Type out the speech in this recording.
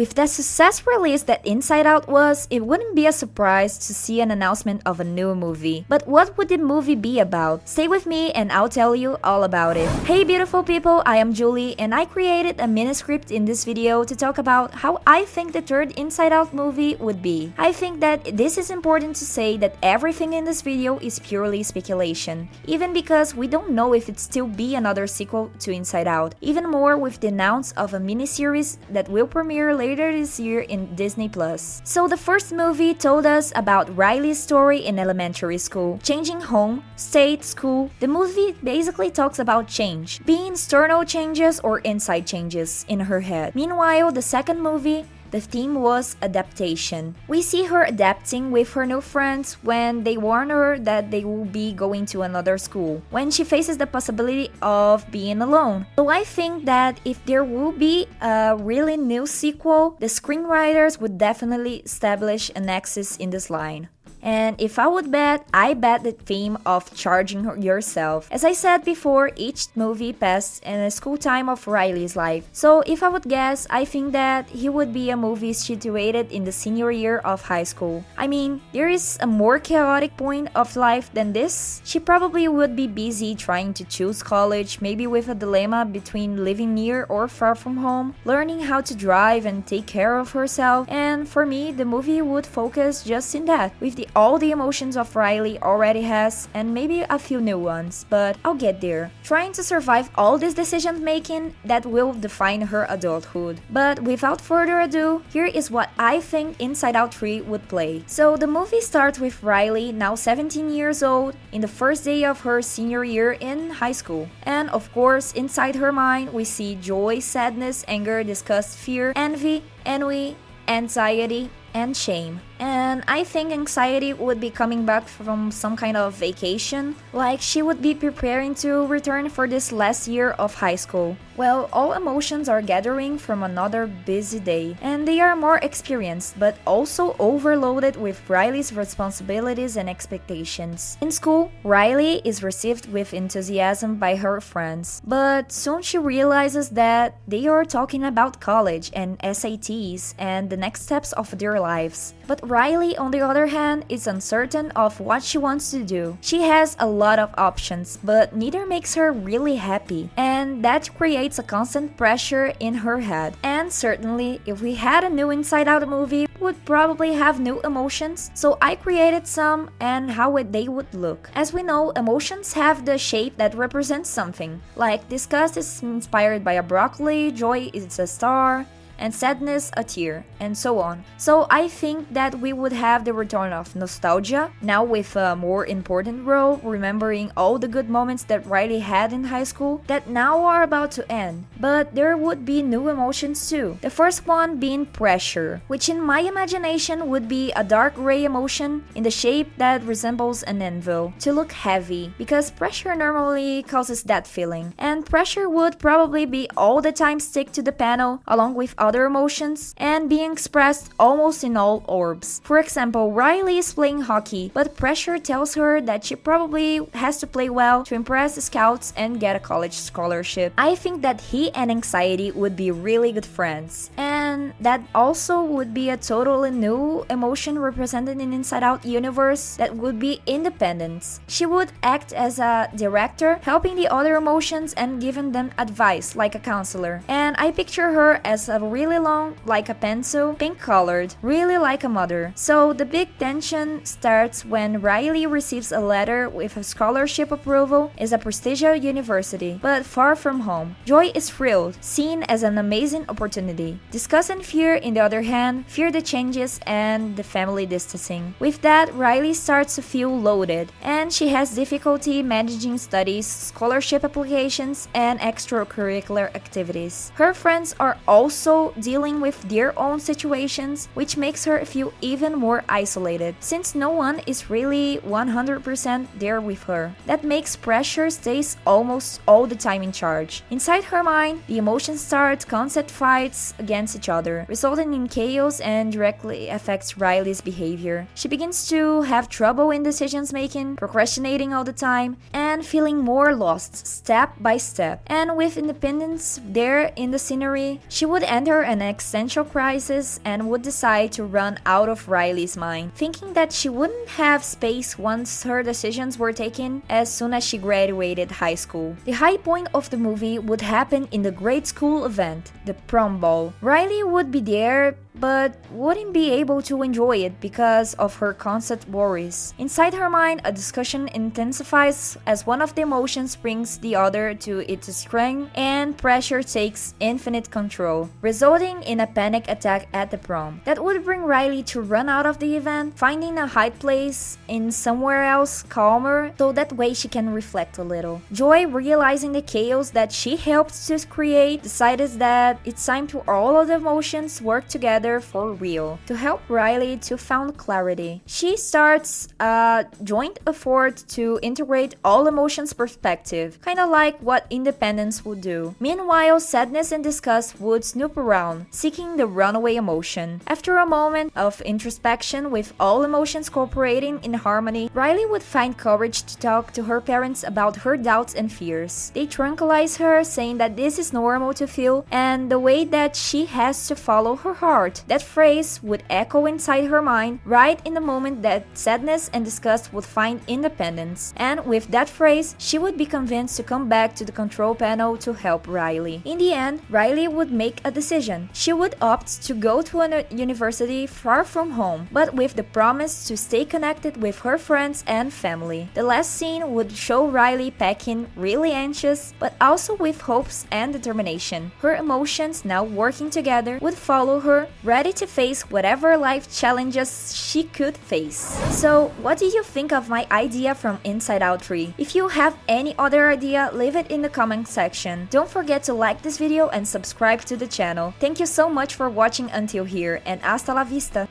With the success release that Inside Out was, it wouldn't be a surprise to see an announcement of a new movie. But what would the movie be about? Stay with me and I'll tell you all about it. Hey beautiful people, I am Julie and I created a mini script in this video to talk about how I think the third Inside Out movie would be. I think that this is important to say that everything in this video is purely speculation, even because we don't know if it still be another sequel to Inside Out, even more with the announce of a miniseries that will premiere later this year in Disney+. So the first movie told us about Riley's story in elementary school, changing home, state, school. The movie basically talks about change, being external changes or inside changes in her head. Meanwhile, the second movie, the theme was adaptation. We see her adapting with her new friends when they warn her that they will be going to another school, when she faces the possibility of being alone. So I think that if there will be a really new sequel, the screenwriters would definitely establish a nexus in this line. And if I would bet, I bet the theme of charging yourself. As I said before, each movie passed in a school time of Riley's life. So if I would guess, I think that he would be a movie situated in the senior year of high school. I mean, there is a more chaotic point of life than this. She probably would be busy trying to choose college, maybe with a dilemma between living near or far from home, learning how to drive and take care of herself. And for me, the movie would focus just in that, with all the emotions of Riley already has, and maybe a few new ones, but I'll get there. Trying to survive all this decision making that will define her adulthood. But without further ado, here is what I think Inside Out 3 would play. So the movie starts with Riley, now 17 years old, in the first day of her senior year in high school. And of course, inside her mind, we see joy, sadness, anger, disgust, fear, envy, ennui, anxiety, and shame. And I think anxiety would be coming back from some kind of vacation, like she would be preparing to return for this last year of high school. Well, all emotions are gathering from another busy day, and they are more experienced, but also overloaded with Riley's responsibilities and expectations. In school, Riley is received with enthusiasm by her friends, but soon she realizes that they are talking about college and SATs and the next steps of their lives. But Riley, on the other hand, is uncertain of what she wants to do. She has a lot of options, but neither makes her really happy, and that creates a constant pressure in her head. And certainly, if we had a new Inside Out movie, we would probably have new emotions, so I created some and how they would look. As we know, emotions have the shape that represents something, like disgust is inspired by a broccoli, joy is a star, and sadness a tear, and so on. So I think that we would have the return of nostalgia, now with a more important role, remembering all the good moments that Riley had in high school that now are about to end. But there would be new emotions too. The first one being pressure, which in my imagination would be a dark gray emotion in the shape that resembles an anvil, to look heavy, because pressure normally causes that feeling. And pressure would probably be all the time stick to the panel along with other emotions and being expressed almost in all orbs. For example, Riley is playing hockey, but pressure tells her that she probably has to play well to impress the scouts and get a college scholarship. I think that he and anxiety would be really good friends, and that also would be a totally new emotion represented in Inside Out universe that would be independence. She would act as a director, helping the other emotions and giving them advice like a counselor. And I picture her as a really long, like a pencil, pink colored, really like a mother. So the big tension starts when Riley receives a letter with a scholarship approval is a prestigious university, but far from home. Joy is thrilled, seen as an amazing opportunity. Disgust and fear, in the other hand, fear the changes and the family distancing. With that, Riley starts to feel loaded, and she has difficulty managing studies, scholarship applications, and extracurricular activities. Her friends are also dealing with their own situations, which makes her feel even more isolated, since no one is really 100% there with her. That makes pressure stays almost all the time in charge. Inside her mind, the emotions start constant fights against each other, resulting in chaos and directly affects Riley's behavior. She begins to have trouble in decisions making, procrastinating all the time, and feeling more lost step by step. And with independence there in the scenery, she would end enter an existential crisis and would decide to run out of Riley's mind, thinking that she wouldn't have space once her decisions were taken as soon as she graduated high school. The high point of the movie would happen in the grade school event, the prom ball. Riley would be there but wouldn't be able to enjoy it because of her constant worries. Inside her mind, a discussion intensifies as one of the emotions brings the other to its strength and pressure takes infinite control, resulting in a panic attack at the prom. That would bring Riley to run out of the event, finding a hide place in somewhere else calmer so that way she can reflect a little. Joy, realizing the chaos that she helped to create, decides that it's time to all of the emotions work together for real to help Riley to find clarity. She starts a joint effort to integrate all emotions perspective, kinda like what independence would do. Meanwhile, sadness and disgust would snoop around, seeking the runaway emotion. After a moment of introspection with all emotions cooperating in harmony, Riley would find courage to talk to her parents about her doubts and fears. They tranquilize her, saying that this is normal to feel and the way that she has to follow her heart. That phrase would echo inside her mind right in the moment that sadness and disgust would find independence. And with that phrase, she would be convinced to come back to the control panel to help Riley. In the end, Riley would make a decision. She would opt to go to a university far from home, but with the promise to stay connected with her friends and family. The last scene would show Riley packing, really anxious, but also with hopes and determination. Her emotions, now working together, would follow her, ready to face whatever life challenges she could face. So, what do you think of my idea from Inside Out 3? If you have any other idea, leave it in the comment section. Don't forget to like this video and subscribe to the channel. Thank you so much for watching until here, and hasta la vista!